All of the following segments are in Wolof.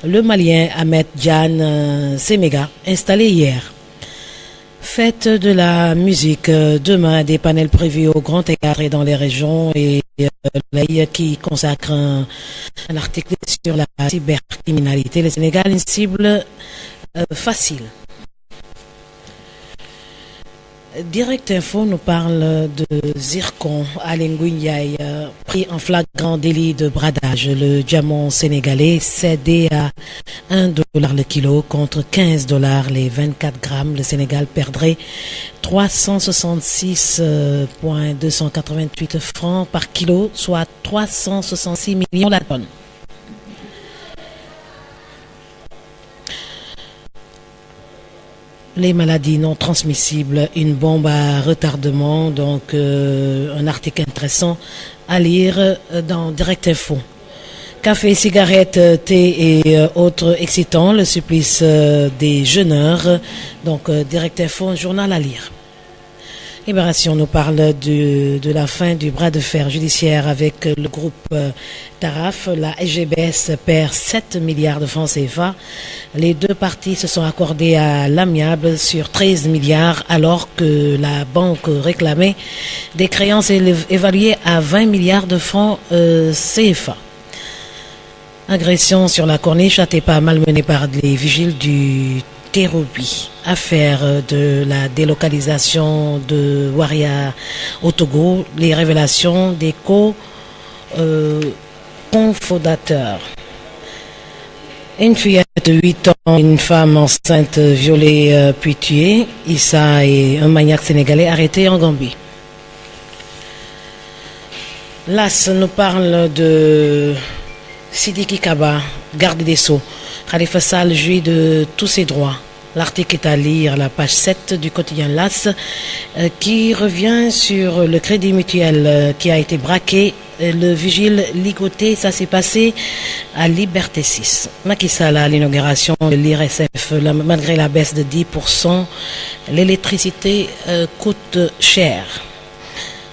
Le Malien Ahmed Diane Semega, installé hier. Fête de la musique, demain des panels prévus au Grand Théâtre et dans les régions et l'AI qui consacre un article sur la cybercriminalité. Le Sénégal, une cible facile. Direct Info nous parle de zircon à Ndiaye, pris en flagrant délit de bradage. Le diamant sénégalais cédé à $1 le kilo contre $15 les 24 grammes. Le Sénégal perdrait 366,288 francs par kilo, soit 366 millions la tonne. Les maladies non transmissibles, une bombe à retardement, donc un article intéressant à lire dans Direct Info. Café, cigarettes, thé et autres excitants, le supplice des jeûneurs, donc Direct Info, un journal à lire. Libération nous parle de la fin du bras de fer judiciaire avec le groupe Taraf. La SGBS perd 7 milliards de francs CFA. Les deux parties se sont accordées à l'amiable sur 13 milliards alors que la banque réclamait des créances évaluées à 20 milliards de francs CFA. Agression sur la corniche, Atepa malmenée par les vigiles du Terrobi. Affaire de la délocalisation de Waria au Togo, les révélations des co-confondateurs. Une fillette de 8 ans, une femme enceinte violée puis tuée. Issa et un maniaque sénégalais arrêté en Gambie. L'AS nous parle de Sidiki Kaba, garde des Sceaux. Khalifa Sall jouit de tous ses droits. L'article est à lire à la page 7 du quotidien LAS qui revient sur le crédit mutuel qui a été braqué. Le vigile ligoté, ça s'est passé à Liberté 6. Macky Sall à l'inauguration de l'IRSF, malgré la baisse de 10%, l'électricité coûte cher.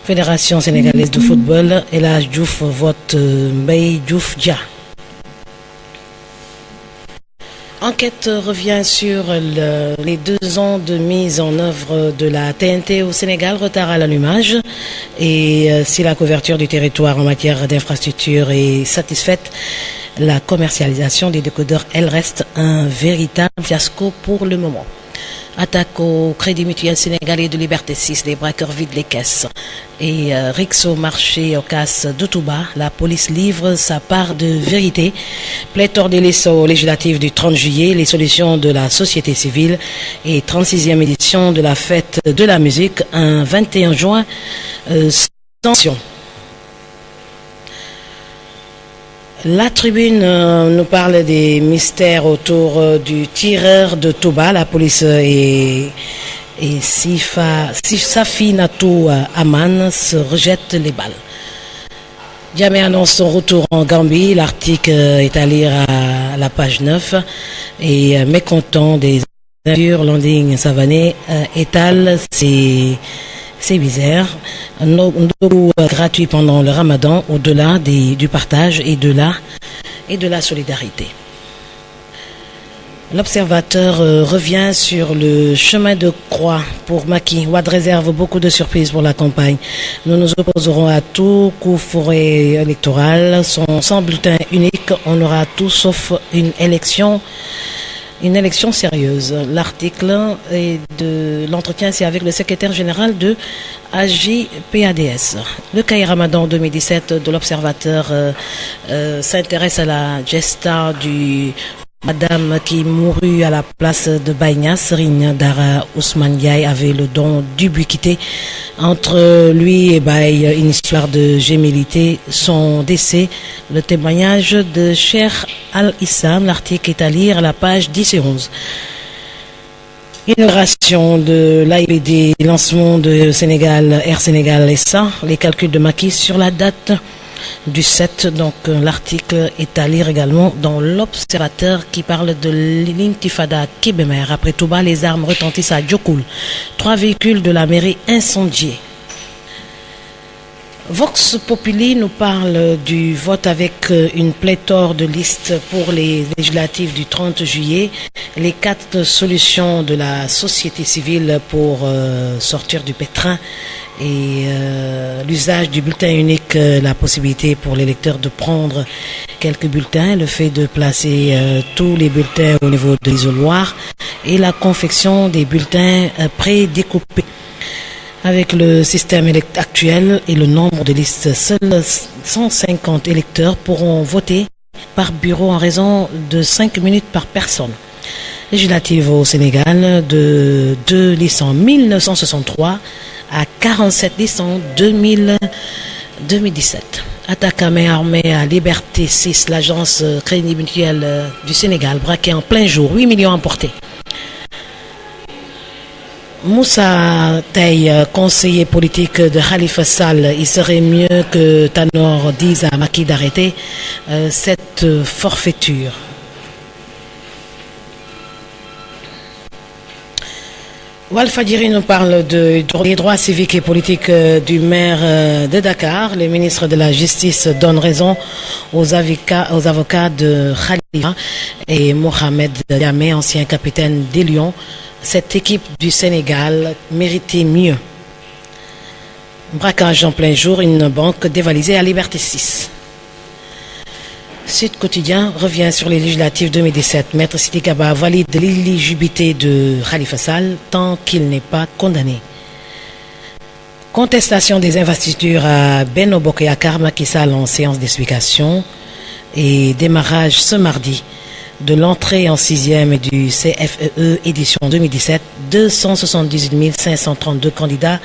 Fédération sénégalaise de football, Elhadji Diouf vote Mbaye Diouf Dia. Enquête revient sur les 2 ans de mise en œuvre de la TNT au Sénégal, retard à l'allumage. Et si la couverture du territoire en matière d'infrastructure est satisfaite, la commercialisation des décodeurs, elle reste un véritable fiasco pour le moment. Attaque au Crédit Mutuel Sénégalais de Liberté 6, les braqueurs vident les caisses. Et Rixo marché au casse de Touba, la police livre sa part de vérité. Pléthore d'élections législatives du 30 juillet, les solutions de la société civile et 36e édition de la fête de la musique, un 21 juin, tension. La tribune nous parle des mystères autour du tireur de Touba. La police et Safinatou Aman se rejettent les balles. Diamé annonce son retour en Gambie. L'article est à lire à la page 9. Et mécontent des aventures, Landing Savané étale c'est bizarre. Un gratuit pendant le Ramadan, au-delà du partage et de la solidarité. L'observateur revient sur le chemin de croix pour Macky. Wade réserve beaucoup de surprises pour la campagne. Nous nous opposerons à tout coup forêt électoral. Sans bulletin unique, on aura tout sauf une élection sérieuse. L'article de l'entretien, c'est avec le secrétaire général de AJPADS. Le Cahier Ramadan 2017 de l'Observateur s'intéresse à la gesta du madame qui mourut à la place de Baïna. Serigne Dara Ousmane Ndiaye avait le don d'ubiquité. Entre lui et Baï, une histoire de gémilité. Son décès, le témoignage de Cheikh Al-Issam. L'article est à lire à la page 10 et 11. Inauguration de l'AIBD, lancement de Sénégal, Air Sénégal SA. Les calculs de Macky sur la date du 7, donc l'article est à lire également dans l'Observateur qui parle de l'intifada Kébémer. Après Touba, les armes retentissent à Diokoul. 3 véhicules de la mairie incendiés. Vox Populi nous parle du vote avec une pléthore de listes pour les législatives du 30 juillet, les 4 solutions de la société civile pour sortir du pétrin et l'usage du bulletin unique, la possibilité pour l'électeur de prendre quelques bulletins, le fait de placer tous les bulletins au niveau de l'isoloir et la confection des bulletins prédécoupés. Avec le système actuel et le nombre de listes, seuls 150 électeurs pourront voter par bureau en raison de 5 minutes par personne. Législative au Sénégal de 2 listes en 1963 à 47 listes en 2017. Attaque à main armée à Liberté 6, l'agence Crédit Mutuel du Sénégal, braquée en plein jour, 8 millions emportés. Moussa Taye, conseiller politique de Khalifa Sall, il serait mieux que Tanor dise à Macky d'arrêter cette forfaiture. Walfadjri nous parle des droits civiques et politiques du maire de Dakar. Le ministre de la Justice donne raison aux avocats de Khalifa et Mohamed Diamé, ancien capitaine des Lions. Cette équipe du Sénégal méritait mieux. Braquage en plein jour, une banque dévalisée à Liberté 6. Sud Quotidien revient sur les législatives 2017. Maître Sidi Kaba valide l'éligibilité de Khalifa Sall tant qu'il n'est pas condamné. Contestation des investitures à Benno Bokk Yakaar, Macky Sall en séance d'explication et démarrage ce mardi de l'entrée en 6e du CFEE édition 2017, 278 532 candidats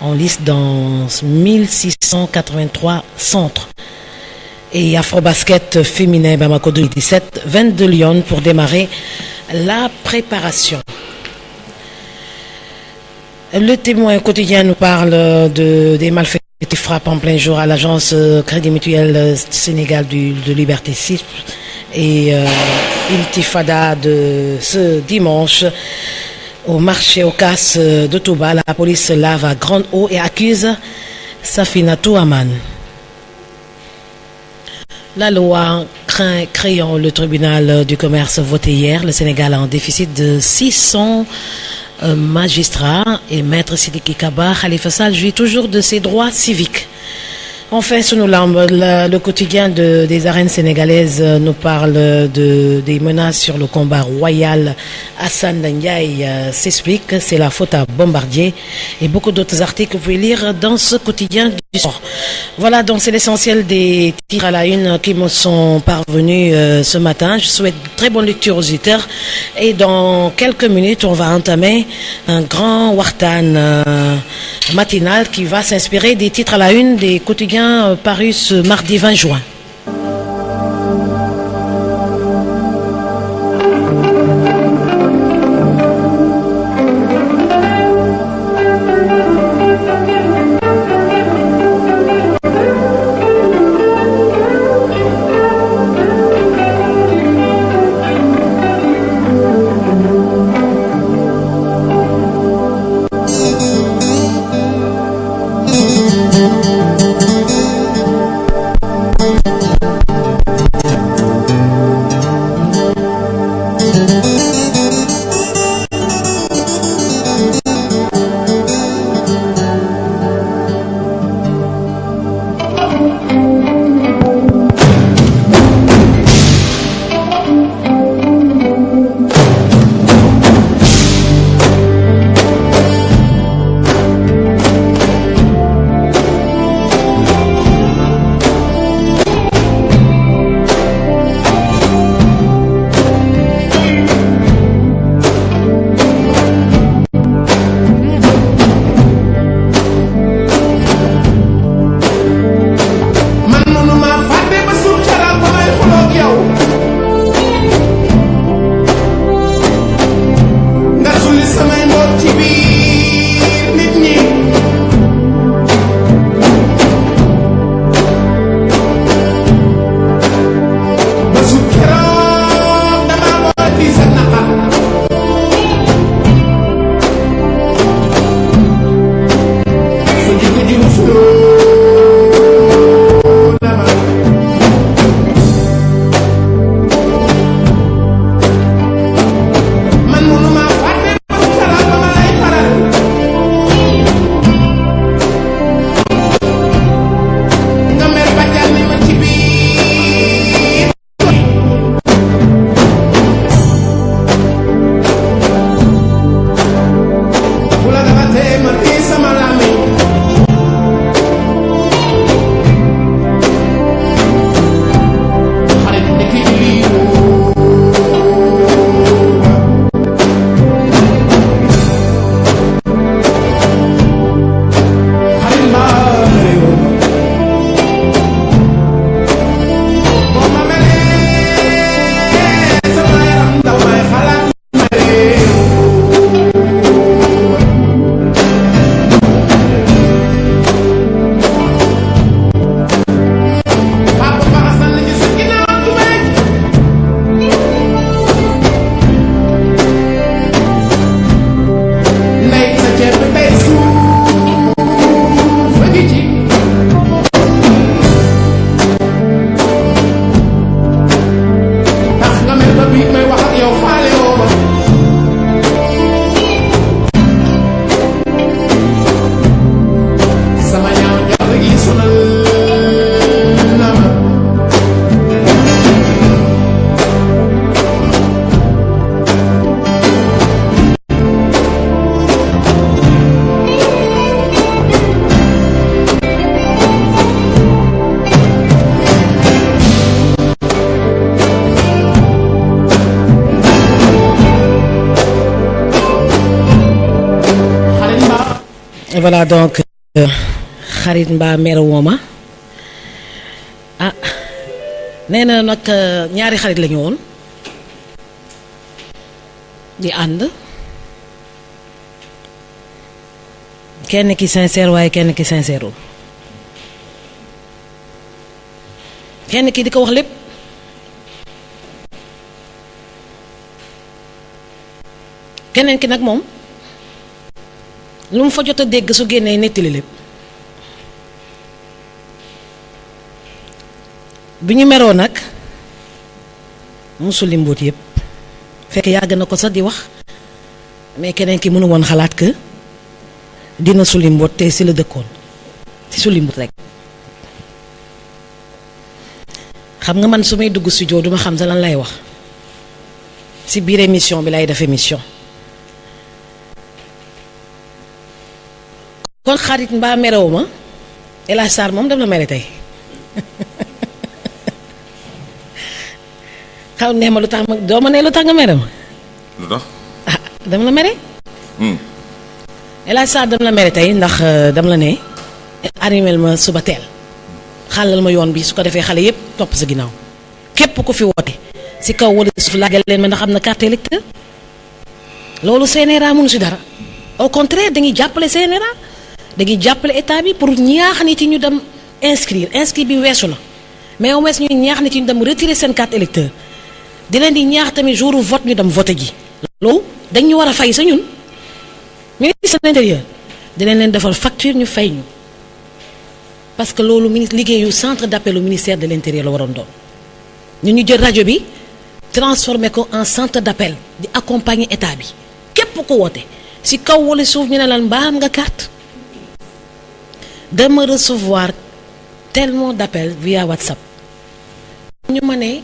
en liste dans 1683 centres. Et Afrobasket féminin Bamako 2017, 22 Lyon pour démarrer la préparation. Le Témoin quotidien nous parle des malfaiteurs qui frappent en plein jour à l'agence Crédit Mutuel Sénégal de Liberté 6 et Intifada de ce dimanche au marché Ocas de Touba. La police lave à grande eau et accuse Safinatou Aman. La loi créant le tribunal du commerce votée hier, le Sénégal a un déficit de 600 magistrats et Maître Sidiki Kaba, Khalifa Sall jouit toujours de ses droits civiques. Enfin, sous nos lampes, le quotidien des arènes sénégalaises nous parle des menaces sur le combat royal. Hassan Ndiaye s'explique, c'est la faute à Bombardier et beaucoup d'autres articles que vous pouvez lire dans ce quotidien du sport. Voilà, donc c'est l'essentiel des titres à la une qui me sont parvenus ce matin. Je souhaite très bonne lecture aux auditeurs et dans quelques minutes, on va entamer un grand wartan matinal qui va s'inspirer des titres à la une des quotidiens paru ce mardi 20 juin. voilà donc xarit mbaa mere wooma ah nee na nag ñaari xarit la ñu woon di ànd kenn ki sincère waaye kenn ki sincèreul kenn ki di ko wax lépp keneen ki nag moom lu mu fa jot a dégg su génnee nettali lépp bi ñu meroo nag musul li mbóot yëpp fekk yàgg na ko sax di wax mais keneen ki mënu woon xalaat que dina sulli mbóot te si la dëkkoon si sulli mbóot rek xam nga man su may dugg studio duma xam sa lan lay wax si biir émission bi lay def émission kon xarit mbaa merewu ma El Hadj Sarr moom daf la mere tey xaw neex ma lu tax ma doo ma ne lu tax nga mere ma lu tax ah dama la mere El Hadj Sarr dama la mere tey ndax dama la ne animel ma suba teel xàllal ma yoon bi su ko defee xale yépp topp sa ginnaaw képp ku fi woote si kaw wala suuf laajal leen ma ndax am na carte électeur loolu CNRA mënu si dara au contraire dañuy jàppale CNRA dañuy jàppale état bi pour ñaax nit yi ñu dem inscrire bi weesu na mais au moins ñuy ñaax nit yi ñu dem retirer seen carte électeur di leen di ñaax tamit jour vote ñu dem vote ji loolu dañ ñu war a fay sa ñun ministre de l'intérieur dinañ leen defal facture ñu fay ñu parce que loolu liggéeyu centre d'appel au ministère de l'intérieur la waroon doon ñu jël rajo bi transformé ko en centre d'appel di accompagner état bi képp ko woote si kaw wala suuf ñu ne lan mbaa am nga carte dama recevoir tellement d'appels via WhatsApp ñu ma ne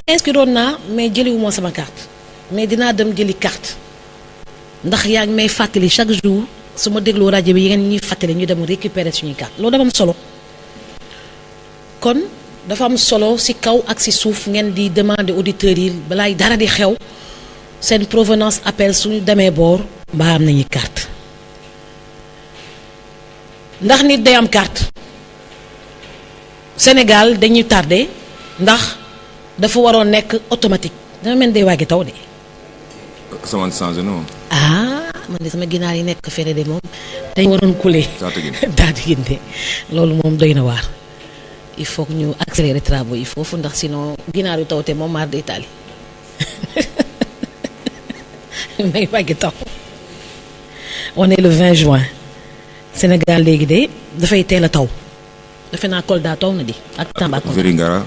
inscriroon naa mais jëliwuma sama carte mais dinaa dem jëli carte ndax yaa ngi may fàttali chaque jour su ma dégloo rajo bi yéen ñuy fàttali ñu dem récupérer suñuy carte loolu dafa am solo kon dafa am solo ci kaw ak ci suuf ngeen di demander auditeurs yi balaay dara di xew seen provenance appel suñu demee boor mbaa am nañuy carte ndax nit day am carte Sénégal dañuy tardé ndax dafa waroon nekk automatique dama mel day waagi taw de. sama changé na moom. ah man de sama ginaar yi nekk fere de moom dañ waroon couler daal di ginde loolu moom doy na waar il faut que ñu accélérer travaux yi foofu ndax sinon ginaar yu tawte moom maar day taali may waagi taw on est le 20 juin Sénégal léegi de dafay teel a taw defe naa Kolda taw na di ak Tambacounda.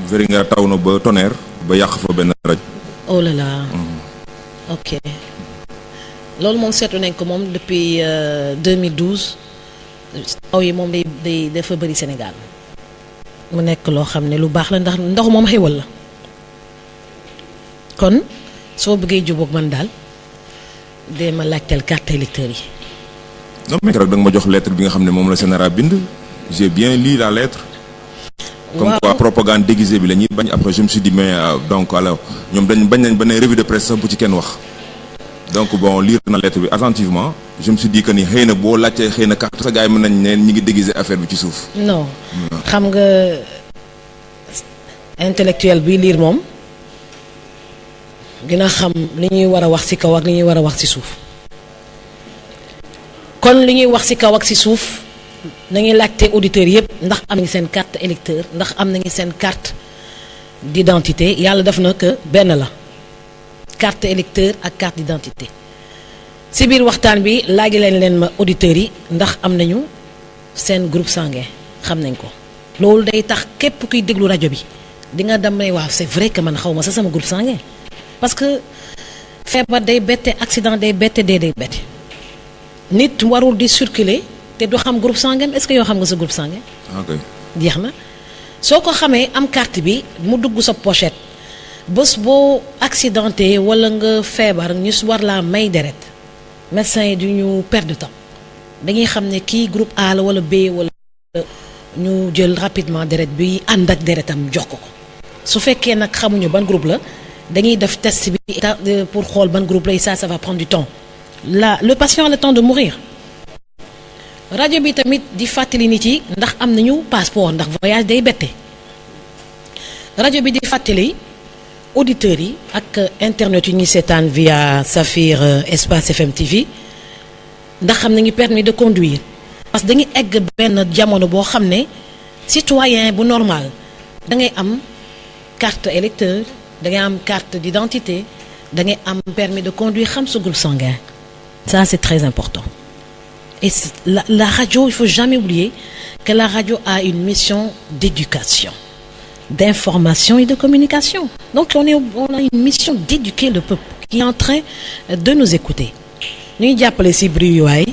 Vélingara taw na ba tonnerre ba yàq fa benn rajo. oh là là. ok loolu moom seetlu nañ ko moom depuis 2012 taw yi moom day dafa bëri Sénégal mu nekk loo xam ne lu baax la ndax ndox moom xéwal la kon soo bëggee jubóog man daal dee ma laajteel carte électeur yi. non mais keroog da nga ma jox lettre bi nga xam ne moom la CNRA bind j'ai bien lu la lettre. comme quoi propagande déguisée bi la ñuy bañ après je me suis dit mais donc alors ñoom dañ bañ nañ ba ne revue de presse sax bu ci kenn wax donc bon lire na lettre bi attentivement je me suis dit que ni xëy na boo laajtee xëy na carte sa gars yi mën nañ ne ñi ngi déguiser affaire bi ci suuf. non xam nga intellectuel bi lire moom dina xam li ñuy war a wax ci kaw ak li ñuy war a wax ci suuf kon li ñuy wax ci kaw ak ci suuf. nañuy laajte auditeurs yëpp ndax am nañu seen carte électeur ndax am nañu seen carte d'identité yàlla def na que benn la carte électeur ak carte d'identité ci biir waxtaan bi laaj leen ma auditeurs yi ndax am nañu seen groupe sanguin xam nañ ko loolu day tax képp kuy déglu rajo bi di nga dem ne waaw c'est vrai que man xaw ma sa sama groupe sanguin parce que feebar day bette accident day bette dee day bette nit warul di circuler te du xam groupe sanguin est-ce que yoo xam nga sa groupe sanguin. ok jeex na soo ko xamee am carte bi mu dugg sa pochette bés boo accidenté wala nga feebar ñu war laa may deret médecin yi du ñu perdre de temps dañuy xam ne kii groupe A la wala B wala ñu jël rapidement deret bi ànd ak deretam jox ko su fekkee nag xamuñu ban groupe la dañuy def test bi pour xool ban groupe la et ça va prendre du temps le patient a le temps de mourir. rajo bi tamit di fàttali nit yi ndax am nañu passeport ndax voyage day bette rajo bi di fàttali auditeurs yi ak internet yu ñuy seetaan via Safir Espace FM TV ndax xam nañu permis de conduire parce que dañuy egg benn jamono boo xam ne citoyen bu normal da ngay am carte électeur da ngay am carte d'identité da ngay am permis de conduire xam sa groupe sanguin ça c'est très important et la radio il faut jamais oublier que la radio a une mission d'éducation d'information et de communication donc on a une mission d'éduquer le peuple qui est en train de nous écouter ñuy jàppale ci bruit waay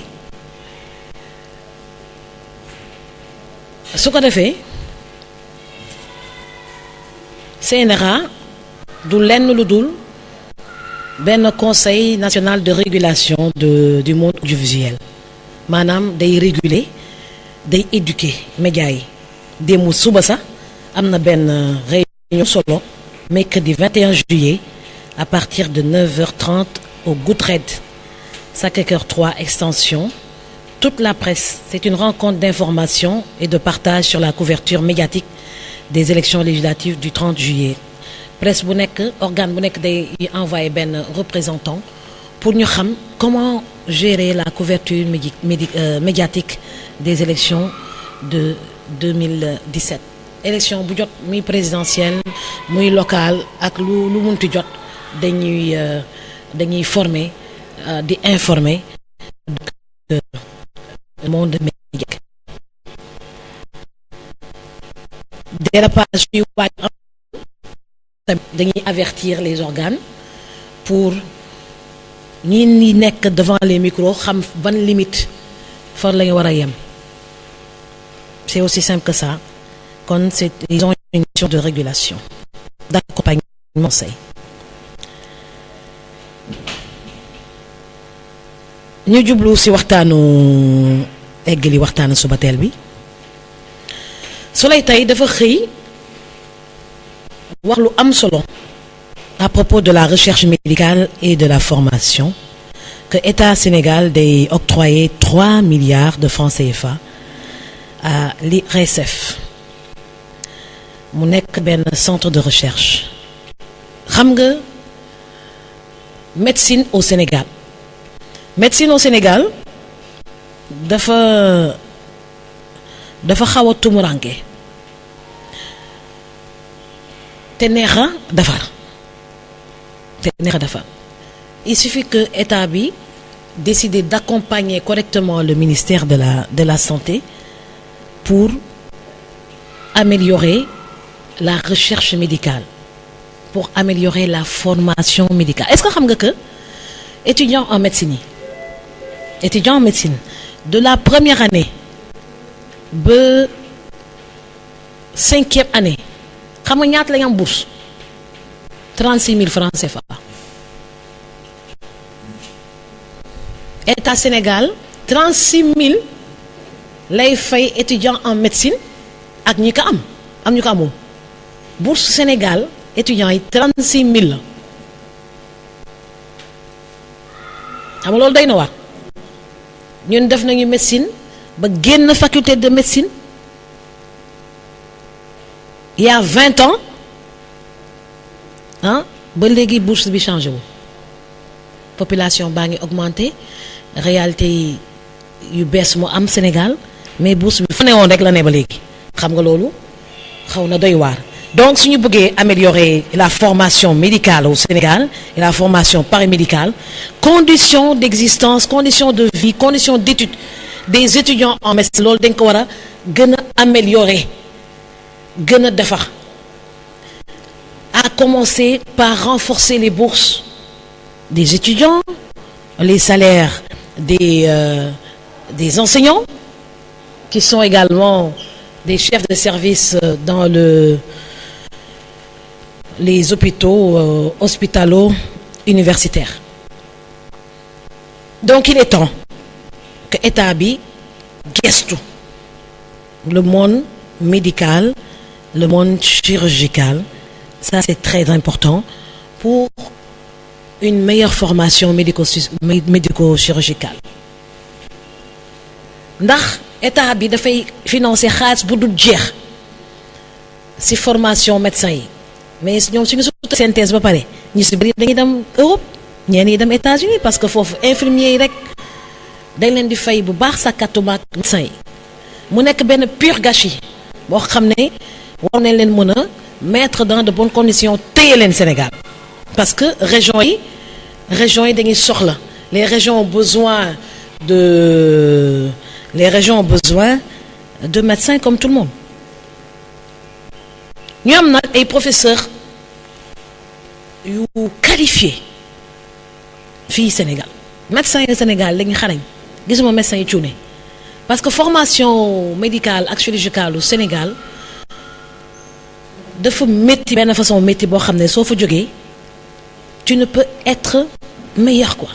su ko defee CNRA du lenn lu dul benn conseil national de régulation du monde audiovisuel maanaam day réguler day éduquer médias yi démb suba sax am na benn réunion solo mercredi 21 juillet à partir de 9h30 au Goodred Sacré-Cœur 3 extension toute la presse c'est une rencontre d'information et de partage sur la couverture médiatique des élections législatives du 30 juillet presse bu nekk organe bu nekk day envoyé benn représentant pour ñu xam comment gérer la couverture médiatique des élections de 2017 élection bu jot muy présidentielle muy locale ak lu munti jot dañuy former di informer le monde médiatique dérapage yu waaj dañuy avertir les organes pour ñi nekk devant les micros xam ban limite for la ñu war a yem c'est aussi simple que ça kon ils ont une mission de régulation d'accompagnement conseil ñu jublu ci waxtaanu eggali waxtaanu suba teel bi Soleil tey dafa xëy wax lu am solo à propos de la recherche médicale et de la formation que État Sénégal day octroyer 3 milliards de francs CFA à l'IRSF mu nekk benn centre de recherche xam nga médecine au Sénégal dafa xaw a tumuranke te neex a defar il suffit que état bi décider d'accompagner correctement le ministère de la santé pour améliorer la recherche médicale pour améliorer la formation médicale est-ce que xam nga que étudiants en médecine de la première année ba 5e année xam nga ñaata lañ am bourse 36 000 francs CFA État Sénégal 36 000 lay fay étudiants en médecine ak ñi ko am ñu ko amul bourse Sénégal étudiants yi 36 000 la xam nga loolu day na waar ñun def nañu médecine ba génn faculté de médecine il y a 20 ans ba léegi bourse bi changé wu population baa ngi augmenté réalité yu bees mu am Sénégal mais bourse bi fa ne woon rek la ne ba léegi xam nga loolu xaw na doy waar donc suñu bëggee améliorer la formation médicale au Sénégal et la formation paramédicale conditions d'existence conditions de vie conditions d'études des étudiants en médecine loolu dañ ko war a gën a améliorer gën a defar à commencer par renforcer les bourses des étudiants les salaires des enseignants qui sont également des chefs de service dans les hôpitaux hospitalo-universitaires donc il est temps que état bi gestu le monde médical le monde chirurgical ça c'est très important pour une meilleure formation médico-chirurgicale ndax état bi dafay financer xaalis bu dul jeex ci formation médecin yi mais ñoom suñu sut synthèse ba pare ñu ci bëri dañuy dem Europe ñeen yi dem États-Unis parce que foofu infirmiers yi rek dañ leen di fay bu baax sàkkatuma ak médecin yi mu nekk benn pur gâchis boo xam ne war nañ leen mën a mettre dans de bonnes conditions téye leen Sénégal parce que régions yi dañuy soxla les régions ont besoin de médecins comme tout le monde ñu am nag ay professeurs yu qualifiés fii Sénégal médecins yi Sénégal lañu xarañ gisuma médecins yi cuune parce que formation médicale ak chirurgicale au Sénégal dafa métti benn façon métti boo xam ne soo fa jógee tu ne peux être meilleur quoi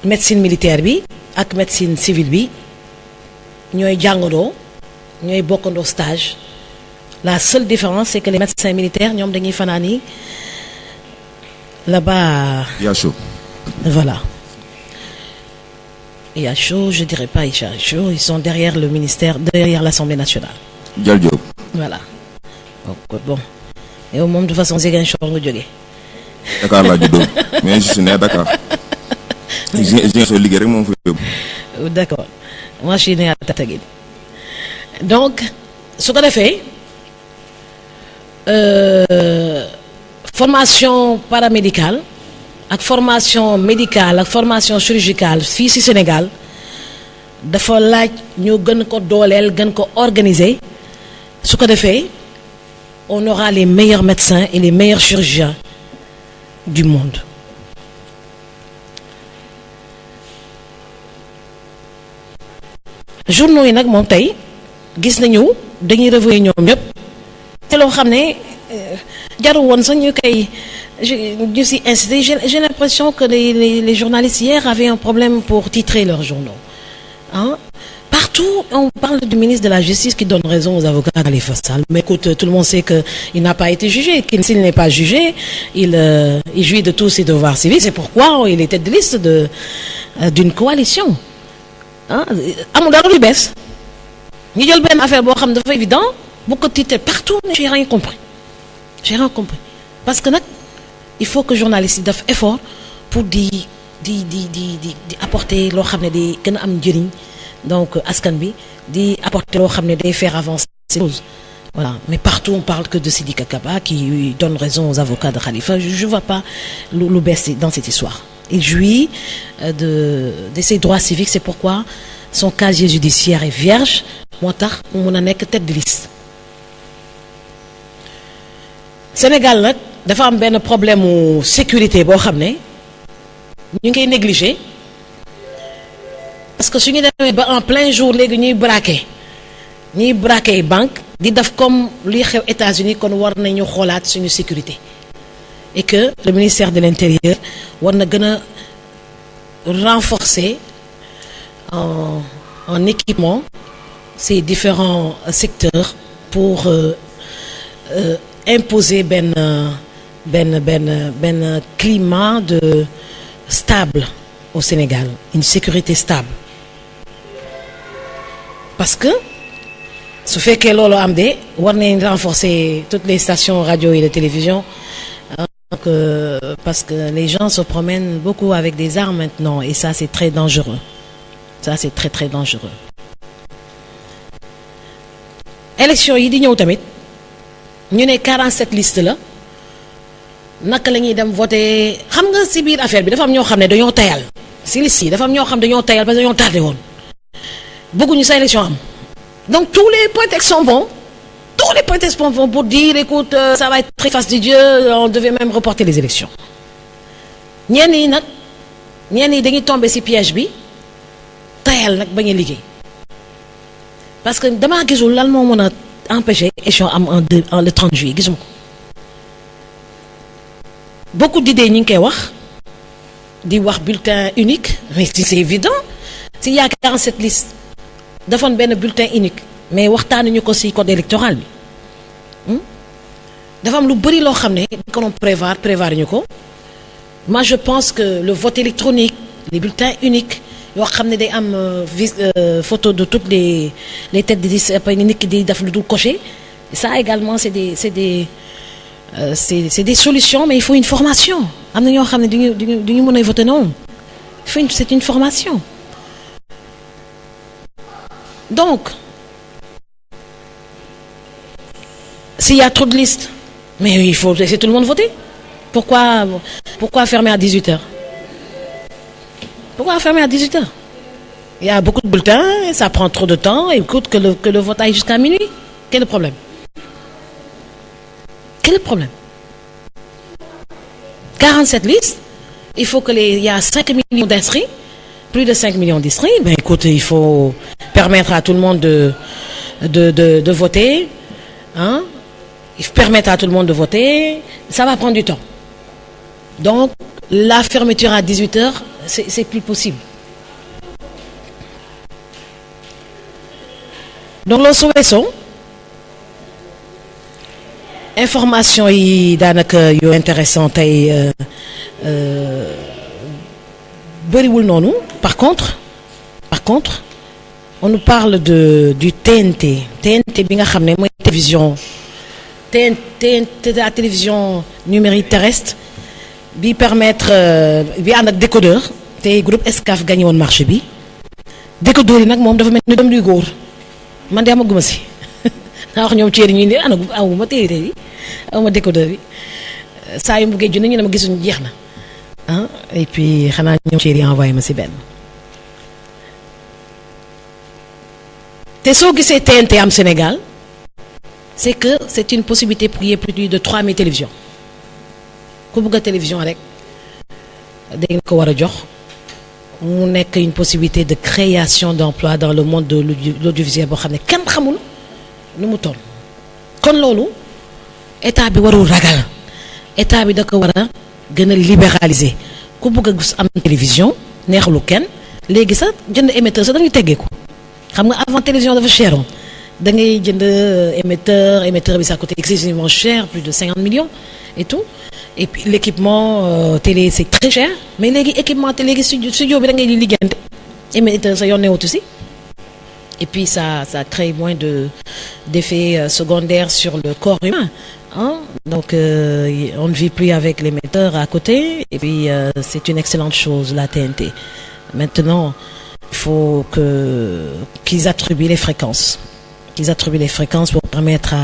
médecine militaire bi ak médecine civile bi ñooy jàngandoo ñooy bokkandoo stage la seule différence c'est que les médecins militaires ñoom dañuy fanaani là-bas. Il y a chaud. Voilà. Il y a chaud, je dirais pas il y a chaud, ils sont derrière le ministère, derrière l'Assemblée nationale. Dial Diop. Voilà. Donc bon. yow moom de façon Ziguinchor nga jógee. Dakar laa juddoo mais je suis né à Dakar. Ziguinchor liggéey rek moom fa yóbbu. D'accord. Moi je suis né à Tataguine. Donc su ko defee formation paramédicale ak formation médicale ak formation chirurgicale fii ci Sénégal dafa laaj ñu gën ko dooleel gën ko organiser su ko defee on aura les meilleurs médecins et les meilleurs chirurgiens du monde. journaux yi nag moom tey gis nañu dañuy revenir ñoom ñëpp te loo xam ne jarul woon sax ñu koy ñu si incité j'ai l'impression que les journalistes hier avaient un problème pour titrer leurs journaux hein. Partout on parle du ministre de la Justice qui donne raison aux avocats Khalifa Sall mais écoute tout le monde sait que il n'a pas été jugé s'il n'est pas jugé il jouit de tous ses devoirs civils c'est pourquoi il est tête de liste d'une coalition ah amul dara lu bees ñu jël benn affaire boo xam dafa évident bu ko titre partout j'ai rien compris parce que nag il faut que journalistes yi def effort pour di apporter loo xam ne day gën a am njëriñ donc askan bi di apporter loo xam ne day faire avancer ces choses voilà mais partout on parle que de Sidiki Kaba qui donne raison aux avocats de Khalifa je vois pas lu bees dans cette histoire. Il jouit de ses droits civiques c'est pourquoi son casier judiciaire est vierge moo tax mu mën a nekk tête de liste. Sénégal nag dafa am benn problème mu sécurité boo xam ne ñu ngi koy négliger parce que su ñu demee ba en plein jour léegi ñuy braquer banque di def comme luy xew États-Unis kon war nañu xoolaat suñu sécurité. Et que le ministère de l'Intérieur war na gën a renforcer en équipement ces différents secteurs pour imposer benn climat de stable au Sénégal une sécurité stable parce que su fekkee loolu am de war nañ renforcer toutes les stations radio et de télévision. Donc, parce que les gens se promènent beaucoup avec des armes maintenant et ça c'est très dangereux c'est très très dangereux. Élection yi di ñëw tamit ñu ne 47 listes la naka la ñuy dem voter xam nga ci biir affaire bi dafa am ñoo xam ne dañoo tayal ci liste yi dafa am ñoo xam dañoo tayal parce que dañoo tardé woon bëgguñu sa élection am donc tous les prétextes sont bons. Tous les prétextes vont pour dire écoute ça va être très fastidieux on devait même reporter les élections ñenn yi dañuy tomber ci piège bi tayal nag bañ a liggéey parce que damaa gisul lan moo mën a empêcher élection am le 30 juillet gisuma ko beaucoup d'idées ñi ngi koy wax di wax bulletin unique mais c'est évident s'il y a 47 listes defoon benn bulletin unique mais waxtaanuñu ko ci code électoral bi dafa am lu bari loo xam ne dañ ko doon prévoir ñu ko moi je pense que le vote électronique les bulletins uniques yoo xam ne day am photo de toutes les têtes de liste après nit ki di def lu dul cocher ça également c'est des solutions mais il faut une formation am na ñoo xam ne duñu mën a voter non c'est une formation donc s'il y a trop de listes mais il faut laisser tout le monde voter pourquoi fermer à 18h pourquoi fermer à 18h il y a beaucoup de bulletins ça prend trop de temps et écoute que le vote aille jusqu'à minuit quel est le problème 47 listes il faut que il y a 5 millions d'inscrits plus de 5 millions d'inscrits ben écoute il faut permettre à tout le monde de voter hein il faut permettre à tout le monde de voter ça va prendre du temps donc la fermeture à 18h c'est plus possible donc loolu su weesoo information yi daanaka yu intéressant tey bëriwul noonu par contre on nous parle du TNT bi nga xam ne mooy télévision TNT la télévision numérique terrestre bi permettre bi ànd ak décodeur te groupe Excaf gagné woon marché bi décodeur yi nag moom dafa mel ni dem luy góor man de amaguma si naa wax ñoom ceeri ñuy ne ana awuma téere yi awuma décodeur bi saa yu buggee junne ñu ne ma gisuñu jeex na ah et puis xanaa ñoom ceeri envoyé ma si benn te soo gisee TNT am Sénégal c'est que c'est une possibilité pour qu'il y ait plus de 3000 télévisions ku bëgg a télévision rek dañ ko war a jox mu nekk une possibilité de création d'emploi dans le monde de l'audiovisuel boo xam ne kenn xamul nu mu toll kon loolu état bi warul ragal état bi da ko war a gën a libéraliser ku bëgg a gis am télévision neexulu kenn léegi sax jënd émetteur sax dañuy teggee ko xam nga avant télévision dafa cheroon da ngay jënd émetteur bi ça coûte excessivement cher plus de 50 millions et tout et puis l'équipement télé c'est très cher mais léegi équipement télé léegi studio bi da ngay di liggéeyante émetteur sa yónnee wutu si et puis ça crée moins d'effets secondaires sur le corps humain hein donc on ne vit plus avec l'émetteur à côté et puis c'est une excellente chose la TNT maintenant il faut qu'ils attribuent les fréquences pour permettre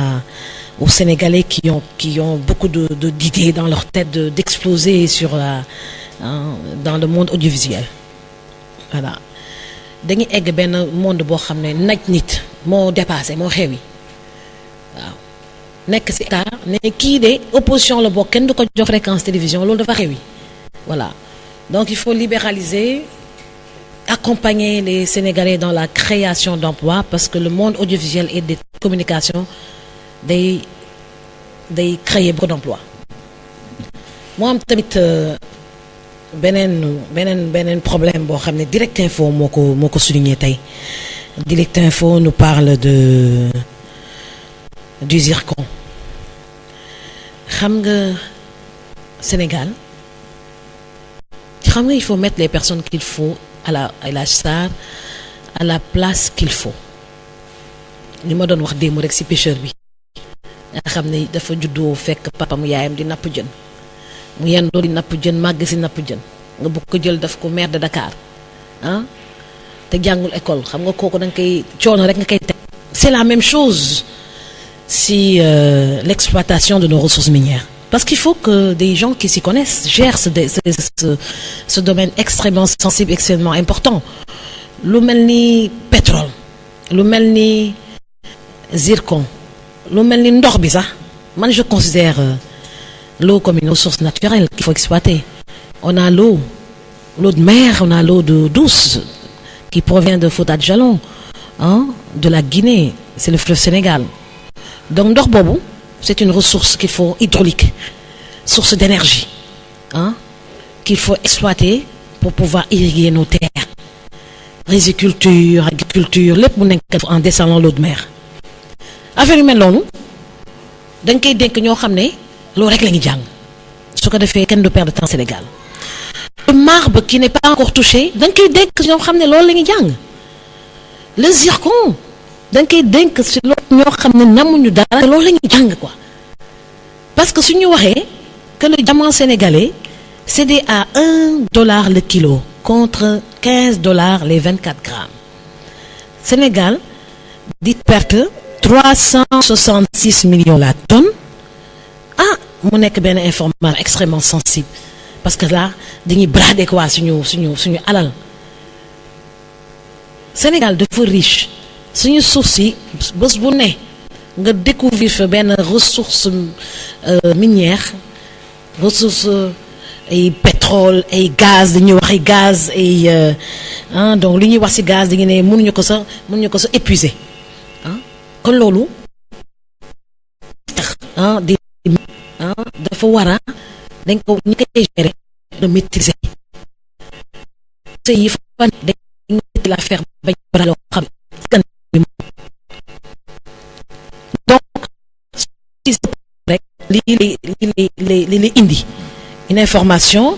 aux Sénégalais qui ont beaucoup d'idées dans leur tête d'exploser dans le monde audiovisuel voilà dañuy egg benn monde boo xam ne naj nit moo dépassé moo xewi waaw nekk ci état ne kii de opposition la bokk kenn du ko jox fréquence télévision loolu dafa xewi voilà donc il faut libéraliser accompagner les Sénégalais dans la création d'emplois parce que le monde audiovisuel et des communications day créer beaucoup d'emplois moo am tamit beneen problème boo xam ne Direct Info moo ko souligné tey Direct Info nous parle du zircon xam nga Sénégal xam nga il faut mettre les personnes qu'il faut à la SAR à la place qu'il faut li ma doon wax démb rek ci pêcheur bi nga xam ne dafa juddoo fekk papam yaayam di napp jën mu yendoo di napp jën màgg ci napp jën nga bëgg ko jël daf ko maire de Dakar ah te jàngul école xam nga kooku da nga koy coono rek nga koy teg c'est la même chose si l'exploitation de nos ressources minières parce qu'il faut que des gens qui s'y connaissent gèrent ce domaine extrêmement sensible extrêmement important lu mel ni pétrole lu mel ni zircon lu mel ni ndox bi sax man je considère l'eau comme une ressource naturelle qu'il faut exploiter on a l'eau de mer on a l'eau douce qui provient de Fouta Djallon hein de la Guinée c'est le fleuve Sénégal donc ndox boobu c'est une ressource qu'il faut hydraulique source d'énergie hein qu'il faut exploiter pour pouvoir irriguer nos terres riziculture agriculture lépp mu nekk en dessalant l'eau de mer affaire yu mel noonu dañ koy dénk ñoo xam ne loolu rek la ñu jàng su ko defee kenn du perdre temps Sénégal marbre qui n'est pas encore touché da nga koy dénk ñoo xam ne loolu la ñuy jàng le zircon da nga koy dénk si loolu ñoo xam ne namuñu dara te loolu la ñuy jàng quoi parce que suñu waxee que le diamant sénégalais cédé à $1 le kilo contre $15 les 24 grammes Sénégal di perte 366 millions la tonne mu nekk benn information extrêmement sensible parce que là dañuy brader quoi suñu alal Sénégal dafa riche suñu suuf si bés bu ne nga découvrir fa benn ressource minière ressource ay pétrole ay gaz dañuy wax ay gaz ay donc li ñuy wax ci gaz dañu ne mënuñu ko sa épuiser kon loolu tax dafa war a dañ ko ñi koy gérer de maîtriser yi fa dañ la faire bañ bara loo xam donc si rek li indi une information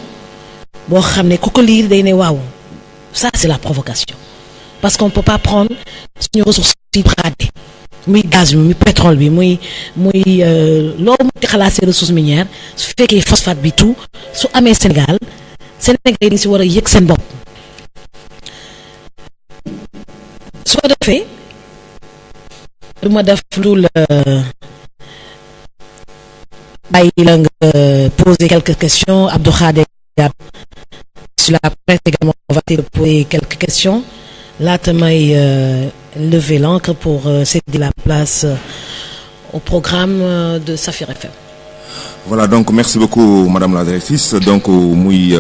boo xam ne ku ko lire day ne waaw ça c'est la provocation parce qu'on peut pas prendre suñu ressources yi bradé muy gaz bi muy pétrole bi muy loo munti xalaat ces ressources minières su fekkee phosphate bi tout su amee Sénégal yi dañ si war a yëg seen bopp su ko defee lu ma def lu bàyyi la nga poser quelques questions Abdou Khader sur la presse également on va te poser quelques questions laata may lever l'encre pour céder la place au programme de Safir FM. Voilà donc merci beaucoup madame la directrice donc muy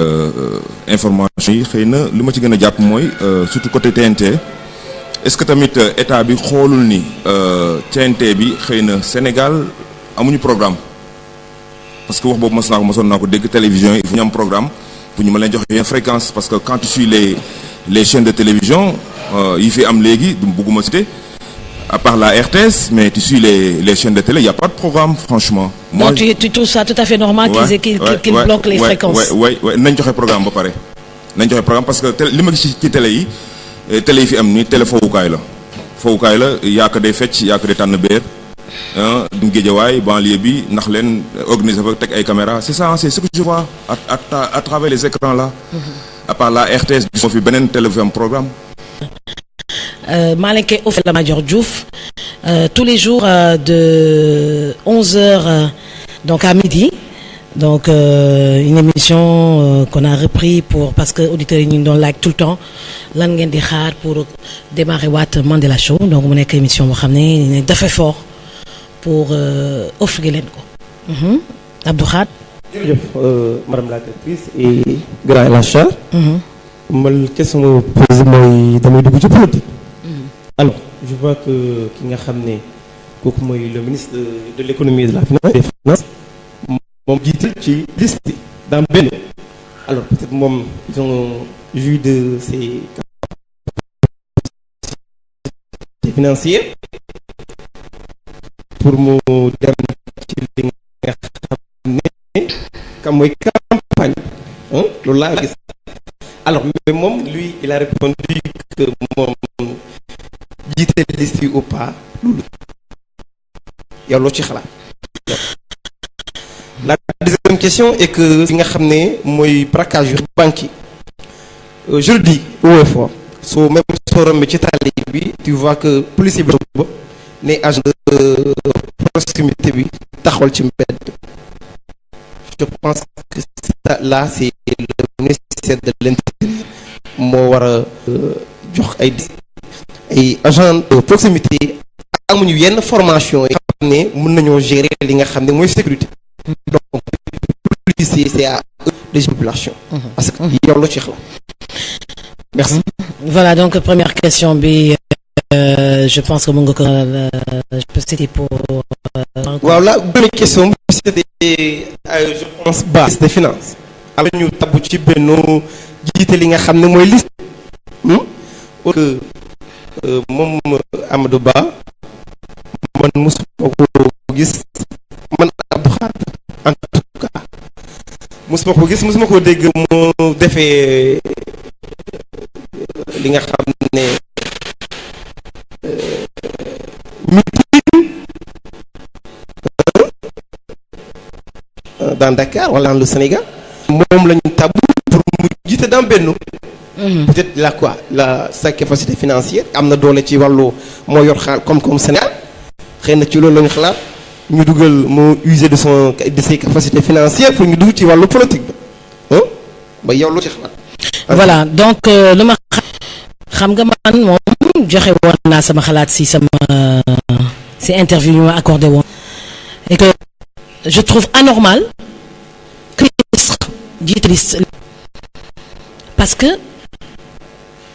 information yi xëy na li ma ci gën a jàpp mooy surtout côté TNT est-ce que tamit état bi xoolul ni TNT bi xëy na Sénégal amuñu programme parce que wax boobu mosoon naa ko dégg télévision il faut ñu am programme pour ñu ma leen jox yenn fréquence parce que quand tu suis les chaînes de télévision yi fi am léegi du bëgguma citer à part la RTS mais tu suis les chaînes de télé il y a pas de programme franchement. Moi donc tu trouves ça tout à fait normal qu'ils bloquent les fréquences. ouais nañ joxe programme ba pare nañ joxe programme parce que li ma gis ci télé yi fi am ni télé fowukaay la yaa ko day fecc yaa ko day tànn béer du Guédiawaye banlieue bi ndax leen organiser fa teg ay caméras c'est ça c'est ce que je vois à travers les écrans là. À part la RTS gisoo fi beneen télé fi am programme. maa leen koy offrir la Madior Diouf tous les jours de 11h donc à midi donc une émission qu'on a repris parce que auditeurs yi ñu ngi doon laaj tout le temps lan ngeen di xaar pour démarrer waat Mandela Show donc mu nekk émission boo xam ne dafa fort pour offrir leen ko. Abdou Khad. jërëjëf madame la directrice et grand Elhadj. man question ma posé mooy damay dugg ci politique. alors je vois que ki nga xam ne kooku mooy le ministre de l'économie et de la finance des finances moom jiital ci liste bi dans benn alors peut-être moom ils ont joui de ces capacités financières pour mu dem ci li nga xam ne kam mooy campagne loolu laa gis alors mais moom lui il a répondu que moom jiite liste yi ou pas loolu yow loo ci xalaat. La deuxième question est que fi nga xam ne mooy braquage yu banque yi je le dis haut et fort soo rombee ci tali bi tu vois que policier bi ba ne agent de proximité bi taxawal ci mbedd. Je pense que là c'est le ministère de l'Intérieur moo war a jox ay agent de proximité amuñu yenn formation yi xam ne mën nañoo gérer li nga xam ne mooy sécurité. Donc policier c'est à eux les populations. Parce que yow la ci xalaat. Merci. Voilà donc première question bi je pense que mën nga ko je peux citer pour. waaw la première question bi c'était je pense base des finances. alors ñu tabb ci benn jiite li nga xam ne mooy liste. que moom Amadou Ba man mosuma ko gis man Abdou Khadre en tout cas musuma ko gis musuma ko dégg mu defee li nga xam ne meeting dans Dakar wala dans le Sénégal moom lañu tabb pour mu jiite dans Benno. Peut-être la quoi sa capacité financière am na doole ci wàllu moo yor comme Sénégal xëy na ci loolu lañu xalaat ñu dugal mu user de ses capacités financières pour ñu dugg ci wàllu politique ba yow lu ci xalaat. Voilà donc lu ma xam nga man moom joxe woon naa sama xalaat si interview yu ma accordé woon et que je trouve anormal que jiite liste parce que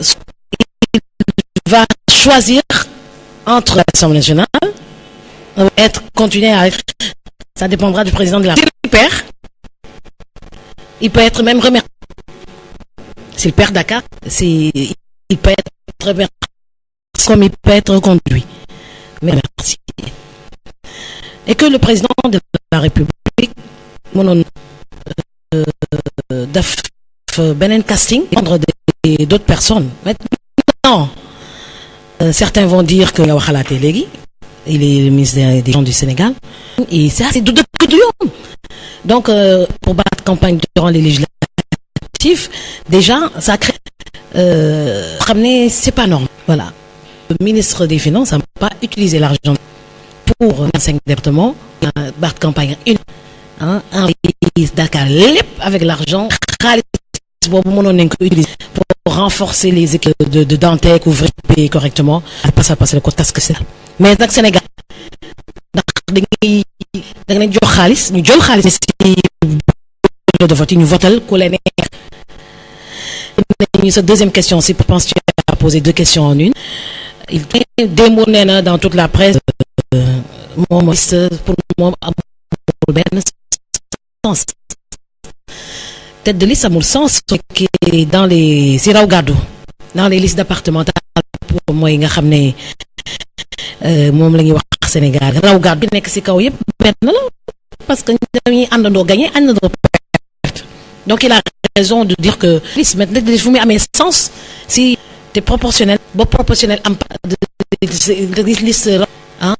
il va choisir entre l'Assemblée nationale continuer à être, ça dépendra du président de la République. Il peut être même remercié. S'il perd Dakar, il peut être remercié comme il peut être reconduit. Mais merci. Et que le président de la République, daf benen casting, prendre d'autres personnes. Maintenant, certains vont dire que il est le ministre des gens du Sénégal. Et ça, c'est de donc, pour battre campagne durant les législatives, déjà, ça crée... c'est pas normal. Voilà. Le ministre des Finances n'a pas utilisé l'argent pour 5 départements, battre campagne un Dakar avec l'argent pour renforcer les équipes de Dantec, ouvrir payer correctement, passer le quota que c'est. Mais dans le Sénégal, de vote, nous votons cette deuxième question, c'est pour penser à poser 2 questions en une. Il démonne dans toute la presse pour moi sens. Tête de liste amul sens qui est dans les dans les listes départementales pour moi nga xamné mom lañuy wax Sénégal raw gaddu nek ci kaw yépp ben la parce que dañuy andando gagner andando perdre. Donc il a raison de dire que liste maintenant vous met à mes sens si t'es proportionnel am de liste hein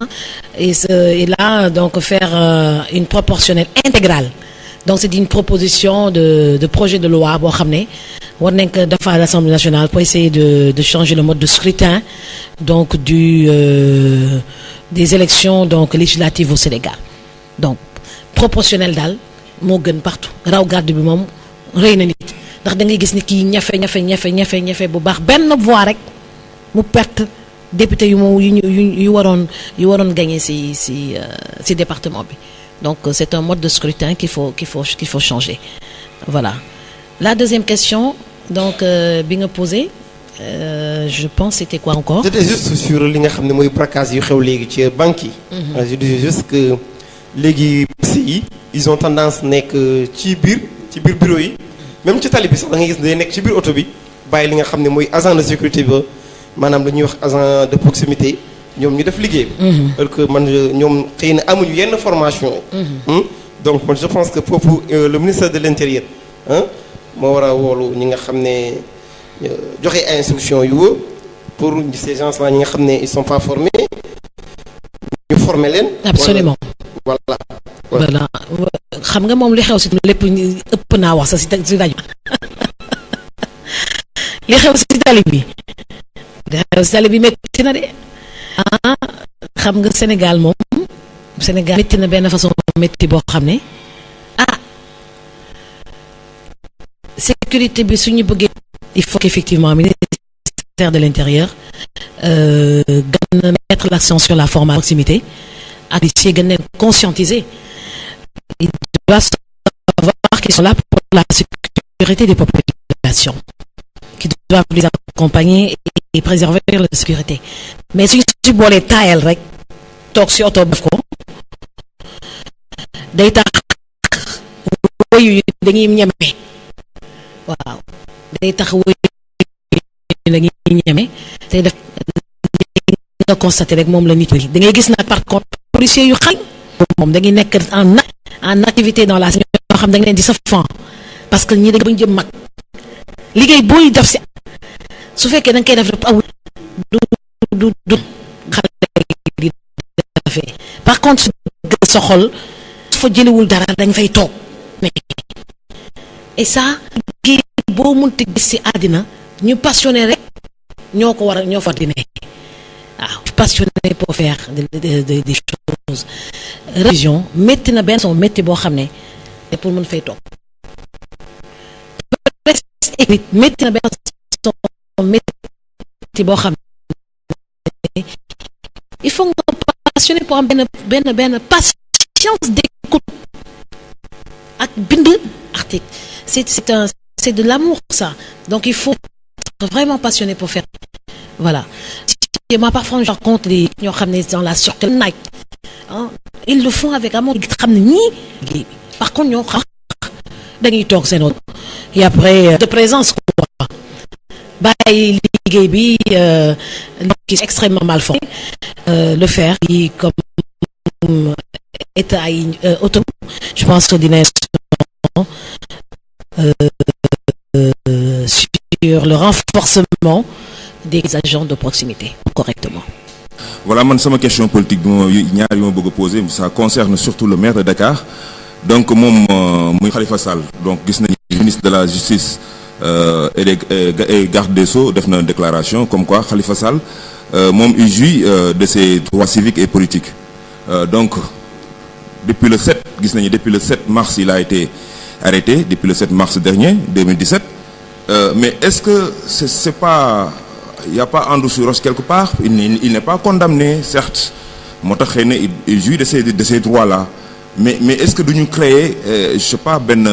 et là donc faire une proportionnelle intégrale. Donc c'est une proposition de projet de loi boo xam ne war nañ ko def à l'Assemblée nationale pour essayer de changer le mode de scrutin donc des élections donc législatives au Sénégal. Donc proportionnel daal moo gën partout raw gàddu bi moom rëy na nit ndax da ngay gis ni kii ñafe bu baax benn voix rek mu perte député yu waroon gagner ci département bi. Donc c'est un mode de scrutin qu'il faut changer. Voilà. La deuxième question donc bi nga posé je pense c'était quoi encore? C'était juste sur li nga xamné moy braquage yu xew légui ci banque yi. Je disais juste que légui CI ils ont tendance nek ci biir bureau yi même ci tali bi sax da ngay gis day nek ci biir auto bi bàyyi li nga xamné moy agent de sécurité ba manam dañuy wax agent de proximité. ñoom ñu def liggéey bi. alors que man ñoom xëy na amuñu yenn formation. Donc man je pense que foofu le ministère de l'Intérieur moo war a woolu ñi nga xam ne joxe ay instructions yu pour ces gens-là ñi nga xam ne ils sont pas formés ñu former leen. Absolument. Voilà. xam nga moom li xew si lépp ëpp naa wax sax si rajo li xew si tali bi métti na de. xam nga Sénégal métti na benn façon métti boo xam ne sécurité bi suñu bëggee il faut qu'effectivement ministère de l'Intérieur gën a mettre l'accent sur la formation proximité ak ci gën a conscientiser. Ils doivent savoir qu'ils sont là pour la sécurité des populations, qui doivent les accompagner et préserver la sécurité. Mais si tu bois les tailles rek toog si oto def ko day tax woyu dañuy ñeme waaw day tax woyu dañuy ñeme tey def nga constaté rek moom la nit ñi da ngay gis na par contre policiers yu xañ moom dañuy nekk en activité dans la ñoo xam da nga leen di sa fan parce que ñii dañ bañ jëm mag liggéey booy def si su fekkee da nga koy def rek awul du xale di defee par contre su sa xol su fa jëliwul dara dañ fay toog et ça liggéey boo munti gis si àddina ñu passionné rek ñoo ko war a ñoo fa di ne waaw passionné pour faire des choses religion métti na benn son métti boo xam ne te pour mën fay toog métti na benn son métti boo xam ne il faut nga passionné pour am benn patience d'écoute ak bind article c'est de l'amour ça donc il faut être vraiment passionné pour faire voilà moi parfois je rencontre les ñoo xam ne dans la circle night ils le font avec amour xam ne ñii par contre ñoo xam dañuy toog seen autre et après de présence quoi bàyyi liggéey bi qui est extrêmement mal formé le faire yi comme état yi auto je pense que dina sur le renforcement des agents de proximité correctement. Voilà man sama question politique bi ñaar yi ma bëgg a poser ça concerne surtout le maire de Dakar donc moom muy Khalifa Sall donc gis nañu ministre de la justice et garde des Sceaux def na déclaration comme quoi Khalifa Sall moom il jouit de ses droits civiques et politiques donc depuis le 7 mars il a été arrêté depuis le 7 mars dernier 2017 mais est-ce que c'est pas il y a pas andu sur roche quelque part il n'est pas condamné certes moo tax xëy na il jouit de ces droits là mais est-ce que duñu créer je sais pas benn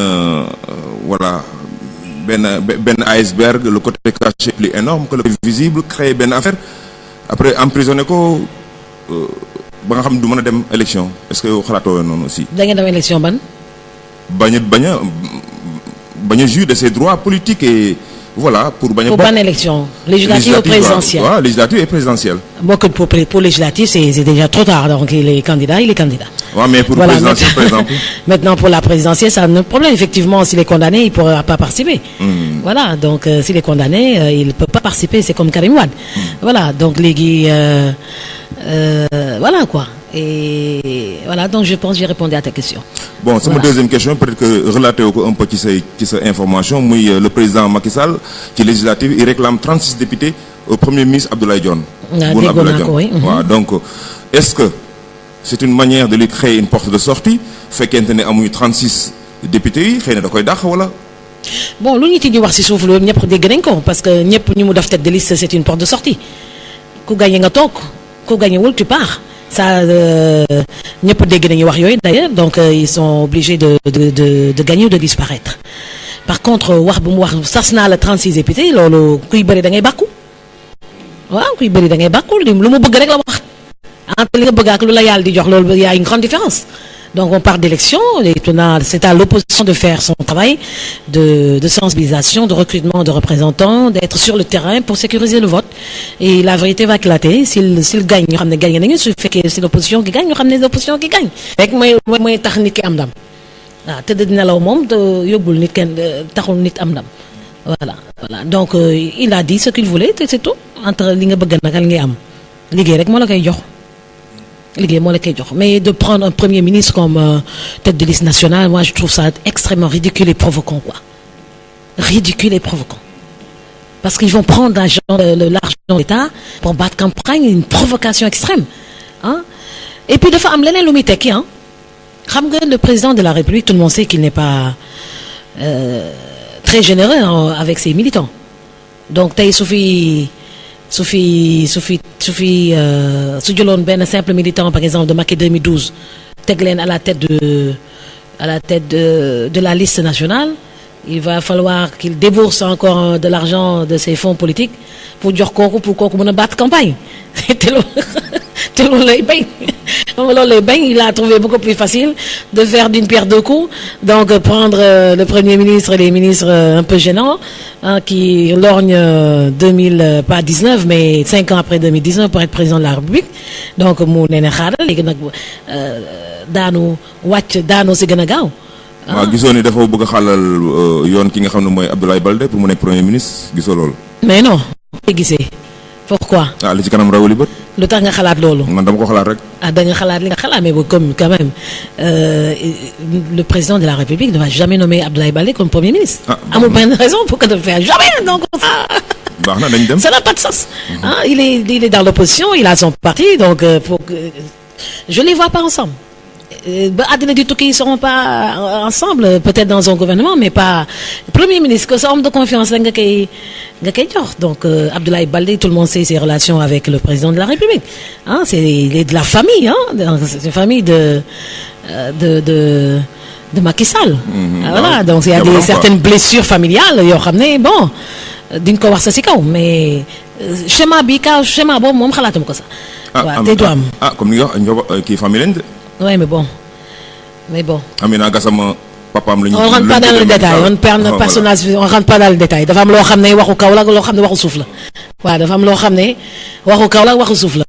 iceberg le côté caché plus énorme que le visible créer benn affaire après emprisonner ko ba nga xam du mën a dem élection est-ce que yow xalaatoo noonu aussi. da ngeen dem élection ban. bañ a jouir de ses droits politiques et voilà pour bañ a. pour ban élection. législative ou présidentielle. waaw législative et présidentielle. bon que pour législative c'est déjà trop tard donc il est candidat. waaw mais pour présidentielle par exemple. maintenant pour la présidentielle ça a un problème effectivement s'il est condamné il pourra pas participer. Voilà donc s'il est condamné il peut pas participer c'est comme Karim Wade. Voilà donc léegi voilà quoi. Et voilà donc je pense que j'ai répondu à ta question. Bon sama deuxième question peut-être que relaté ko un peu ci sa information muy le président Macky Sall ci législative il réclame 36 députés au premier ministre Abdoulaye Dione. Boun Abdallah Dione waaw donc est-ce que c'est une manière de lui créer une porte de sortie fekkente ne amuñu 36 députés yi xëy na da koy dàq wala. bon lu ñu di wax ci suuf loolu ñëpp dégg nañ ko parce que ñëpp ñu mu def tête de liste c'est une porte de sortie ku gagné nga toog ku gagné wul tu pars. Ça ñëpp dégg nañu wax yooyu d'ailleurs donc ils sont obligés de gagner ou de disparaître par contre wax bu mu wax sas naa la 36 députés loolu kuy bëri da ngay bàkku waaw kuy bëri da ngay bàkku lu mu bëgg rek la wax entre li nga bëgg ak lu la yàlla di jox loolu y a une grande différence donc on part d'élection et c'est à l'opposition de faire son travail de sensibilisation de recrutement de représentants d'être sur le terrain pour sécuriser le vote et la vérité va éclater s'il gagne ñu xam ne gagne nañu su fekkee c'est l'opposition qui gagne ñu xam ne l'opposition qui gagne rek mooy tax nit ki am ndam waaw tëdd nelaw moom yóbbul nit kenn taxul nit am ndam voilà donc il a dit ce qu'il voulait c'est tout entre li nga bëgg nag li ngay am liggéey rek moo la koy jox mais de prendre un premier ministre comme tête de liste nationale moi je trouve ça extrêmement ridicule et provoquant quoi ridicule et provoquant parce qu'ils vont prendre l'argent de l'État pour battre campagne une provocation extrême et puis dafa am leneen lu muy tekki xam nga le président de la République tout le monde sait qu'il n'est pas très généreux avec ses militants donc tey su jëloon benn simple militant par exemple de Macky 2012 teg leen à la tête de la liste nationale il va falloir qu'il débourse encore de l'argent de ses fonds politiques pour jox kooku mën a battre campagne te loolu lay bañ il a trouvé beaucoup plus facile de faire d'une pierre deux coups donc prendre le premier ministre et les ministres un peu gênants qui lorgnent 2019 mais 5 ans après 2019 pour être président de la République donc mu nee na xaaral léegi nag daanu si gën a gaaw waaw gisoo ni dafa bëgg a xàllal yoon ki nga xam ne mooy Abdoulaye Baldé pour mu nekk premier ministre gisoo loolu. mais non. gisee pourquoi. li ci kanam rawali bët. lu tax nga xalaat loolu. man dama ko xalaat rek. da nga xalaat li nga xalaat mais comme quand même le président de la République ne va jamais nommer Abdoulaye Baldé comme premier ministre. amul benn raison pour que de faire jamais donc. baax na dañ dem ça n'a pas de sens. il est dans l'opposition il a son parti donc je les vois pas ensemble. ba àddina di tukki ils seront pas ensemble peut-être dans un gouvernement mais pas premier ministre que sa homme de confiance rek nga koy jox donc Abdoulaye Baldé tout le monde sait ses relations avec le président de la République il est de la famille c'est une famille de Macky Sall. Voilà donc il y a certaines blessures familiales yoo xam ne bon diñ ko wax sa ci kaw mais schéma boobu moom xalaatuma ko sax. waaw te du am comme ni nga wax kii famille lañ de. oui mais bon. Amina Gassama papaam la ñu. on rentre pas dans le détail on perd notre personnage on rentre pas dans le détail dafa am loo xam ne waxu kaw la loo xam ne waxu suuf la waaw dafa am loo xam ne waxu kaw la waxu suuf la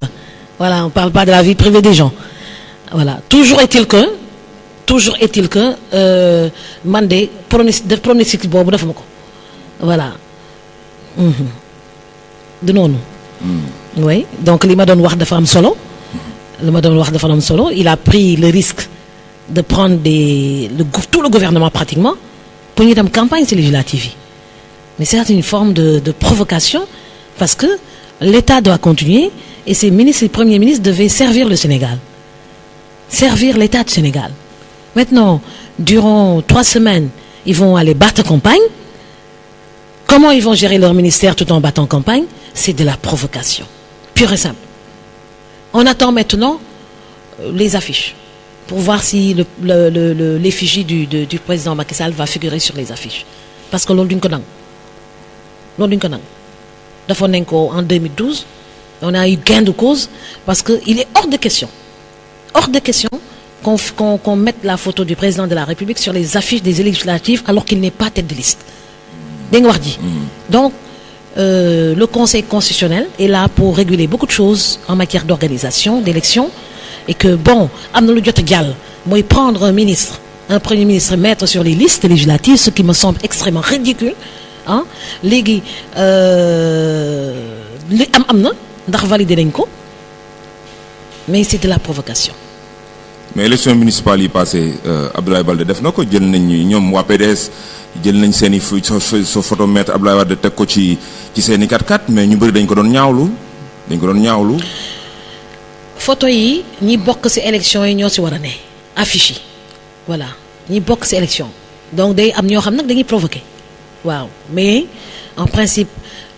voilà on parle pas de la vie privée des gens voilà toujours est-il que man de pronostic boobu dafa ma ko voilà du noonu. oui donc li ma doon wax dafa am solo. Il a pris le risque de prendre tout le gouvernement pratiquement pour ñu dem campagne ci législative yi mais c'est une forme de provocation parce que l'État doit continuer et ces ministres et premiers ministres devaient servir le Sénégal, servir l'État du Sénégal. Maintenant, durant 3 semaines, ils vont aller battre campagne. Comment ils vont gérer leur ministère tout en battant campagne? C'est de la provocation, pure et simple. On attend maintenant les affiches pour voir si l'effigie du président Macky Sall va figurer sur les affiches. Parce que loolu duñ ko nangu. Defoon nañ ko en 2012 on a eu gain de cause parce que il est hors de question qu'on mette la photo du président de la République sur les affiches des législatives alors qu'il n'est pas tête de liste. Dégg nga wax ji. Donc le Conseil constitutionnel est là pour réguler beaucoup de choses en matière d'organisation d'élections et que bon am na lu jot a jàll mooy prendre un premier ministre mettre sur les listes législatives ce qui me semble extrêmement ridicule léegi li am na ndax validé nañ ko mais c'est de la provocation. mais élection municipale yi passé Abdoulaye Baldé def na ko jël nañ ñoom waa PDS jël nañ seen i sa photo maître Abdoulaye Wade teg ko ci seen i 4x4 mais ñu bëri dañ ko doon ñaawlu. photo yi ñi bokk ci élection yi ñoo ci war a ne affiche yi voilà ñi bokk ci élection donc day am ñoo xam nag dañuy provoquer waaw mais en principe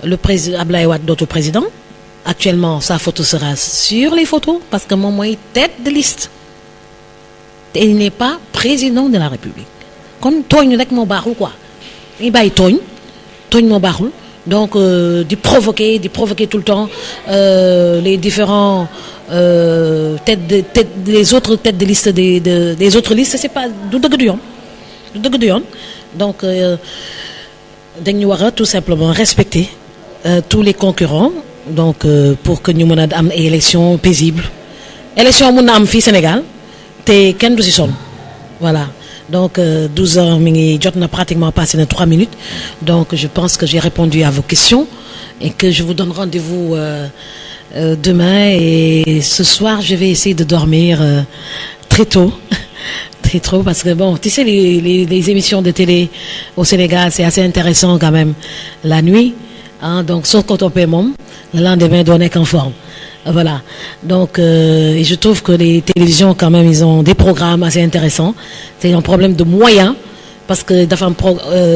le président Abdoulaye Wade dootul président actuellement sa photo sera sur les photos parce que moom mooy tête de liste te il n'est pas président de la République kon tooñ rek moo baaxul quoi dañuy bàyyi tooñ moo baaxul donc di provoquer tout le temps les différents les autres têtes de liste des autres listes c'est pas du dëgg du yoon donc dañu war a tout simplement respecter tous les concurrents donc pour que ñu mën a am ay élections paisibles élection mën na am fii Sénégal te kenn du ci sonn voilà donc 12 heures mi ngi jot na pratiquement passé na 3 minutes donc je pense que j'ai répondu à vos questions et que je vous donne rendez-vous demain et ce soir je vais essayer de dormir très tôt parce que bon tu sais les émissions de télé au Sénégal c'est assez intéressant quand même la nuit donc soo ko toppee moom le lendemain doo nekk en forme voilà donc et je trouve que les télévisions quand même ils ont des programmes assez intéressants c'est un problème de moyens parce que dafa am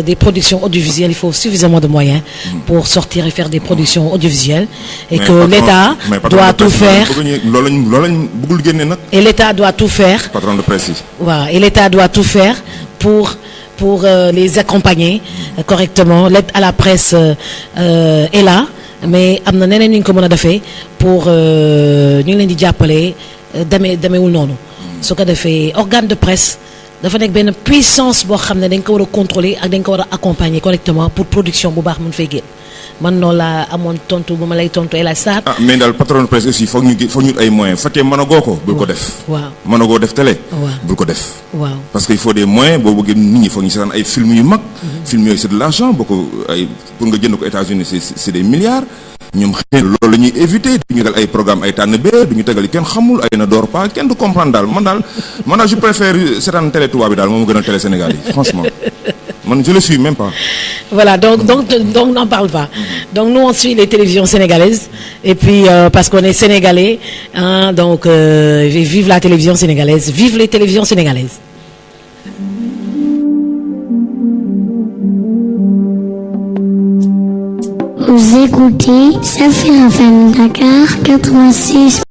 des productions audiovisuelles il faut suffisamment de moyens pour sortir et faire des productions audiovisuelles et que l'État doit tout faire loolu lañ bëggul génne nag et l'État doit tout faire patron de presse yi voilà et l'État doit tout faire pour les accompagner correctement l'aide à la presse est là mais am na neneen ñu ko mën a defee pour ñu ngi leen di jàppale demeewul noonu su ko defee organe de presse dafa nekk benn puissance boo xam ne dañ ko war a contrôler ak dañ ko war a accompagner correctement pour production bu baax mën fay génn man noonu laa amoon tontu bu ma lay tontu El Hadj Sarr. ah mais daal patron de presse aussi foog ñu ay moyens fekkee mënagoo ko bul ko def. waaw mënagoo def télé. waaw bul ko def. waaw parce que il faut des moyens boo bëggee nit ñi foog ñu seetaan ay film yu mag. film yooyu c'est de l'argent boo ko ay pour nga jënd ko États-Unis c'est des milliards. ñoom xëy na loolu la ñuy éviter du ñu tegal ay programme ay tànn bee du ñu tegal kenn xamul ay na door pas kenn du comprendre daal man daal je préfère seetaan télé tubaab bi daal moom gën a télé Sénégal yi franchement man je le suis même pas. Voilà, donc n'en parle pas. Donc nous on suit les télévisions sénégalaises et puis parce qu'on est sénégalais, hein, donc vive la télévision sénégalaise, vive les télévisions sénégalaises. Vous écoutez Safir FM Dakar 86.